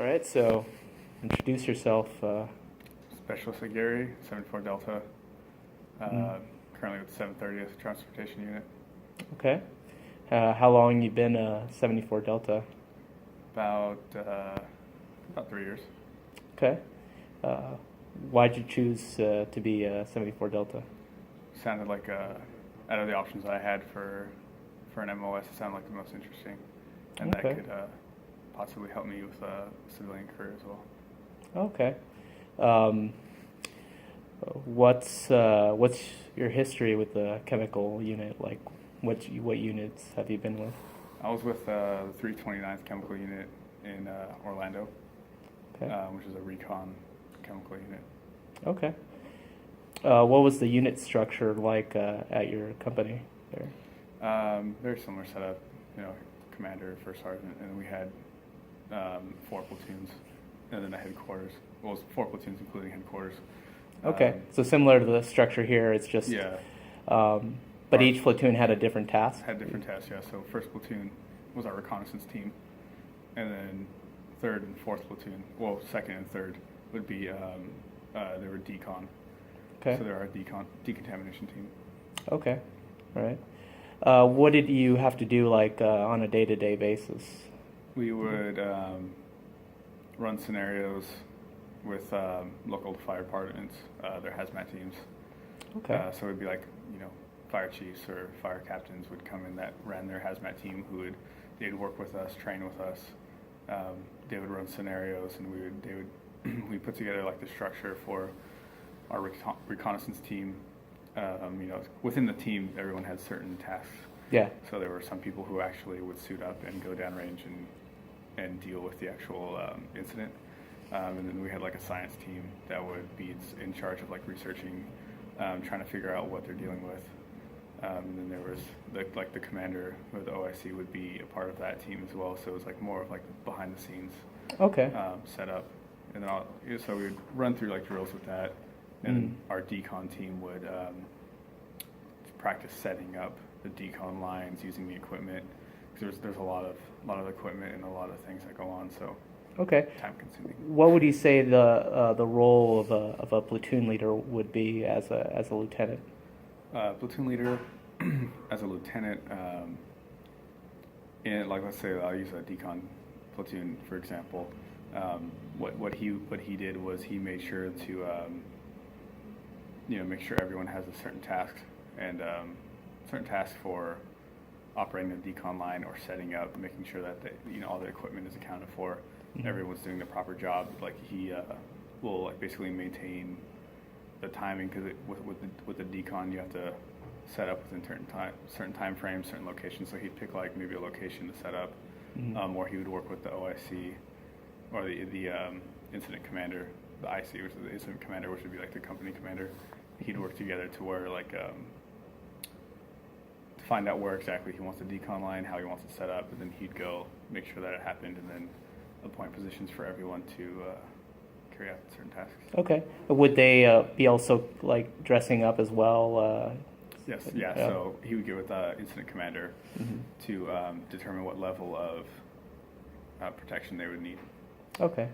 All right, so introduce yourself. Specialist at Gary, 74 Delta, Mm. currently with the 730th Transportation Unit. Okay. How long you been 74 Delta? About 3 years. Okay. Uh, why'd you choose to be 74 Delta? Sounded like out of the options that I had for an MOS, it sounded like the most interesting, and Okay. that could possibly help me with a civilian career as well. Okay. Um, what's your history with the chemical unit? Like, what units have you been with? I was with the 329th Chemical Unit in Orlando, Okay. which is a recon chemical unit. Okay. What was the unit structure like at your company there? Very similar setup, commander, first sergeant, and we had 4 platoons, and then a headquarters. Well, it was 4 platoons including headquarters. Okay, so similar to the structure here, it's just Yeah, but each platoon had a different task. had different tasks. Yeah, so first platoon was our reconnaissance team, and then third and fourth platoon, well, second and third would be they were decon. Okay. So they're our decontamination team. Okay. All right. What did you have to do like on a day-to-day basis? We would run scenarios with local fire departments, their hazmat teams. Okay. So it'd be like, fire chiefs or fire captains would come in that ran their hazmat team they'd work with us, train with us. They would run scenarios, and we put together like the structure for our reconnaissance team. Within the team, everyone had certain tasks. Yeah. So there were some people who actually would suit up and go downrange and deal with the actual incident. And then we had like a science team that would be in charge of like researching, trying to figure out what they're dealing with. And then there was the commander or the OIC would be a part of that team as well. So it was like more of like behind the scenes Okay. setup. And then so we would run through like drills with that, and our decon team would practice setting up the decon lines using the equipment. Because there's a lot of equipment and a lot of things that go on. So. Okay. Time consuming. What would you say the role of a platoon leader would be as a lieutenant? Platoon leader, as a lieutenant, like let's say I'll use a decon platoon for example. What he did was he made sure to make sure everyone has a certain task and certain task for operating the decon line or setting up, making sure that all the equipment is accounted for. Mm-hmm. Everyone's doing the proper job. Like he will like basically maintain the timing, because with the decon you have to set up within certain time frames, certain locations. So he'd pick like maybe a location to set up, or he would work with the OIC or the incident commander, the IC, which is the incident commander, which would be like the company commander. He'd work together to where like to find out where exactly he wants the decon line, how he wants it set up, and then he'd go make sure that it happened, and then appoint positions for everyone to carry out certain tasks. Okay. Would they be also like dressing up as well? Yes, yeah. So he would get with the incident commander to determine what level of protection they would need. Okay.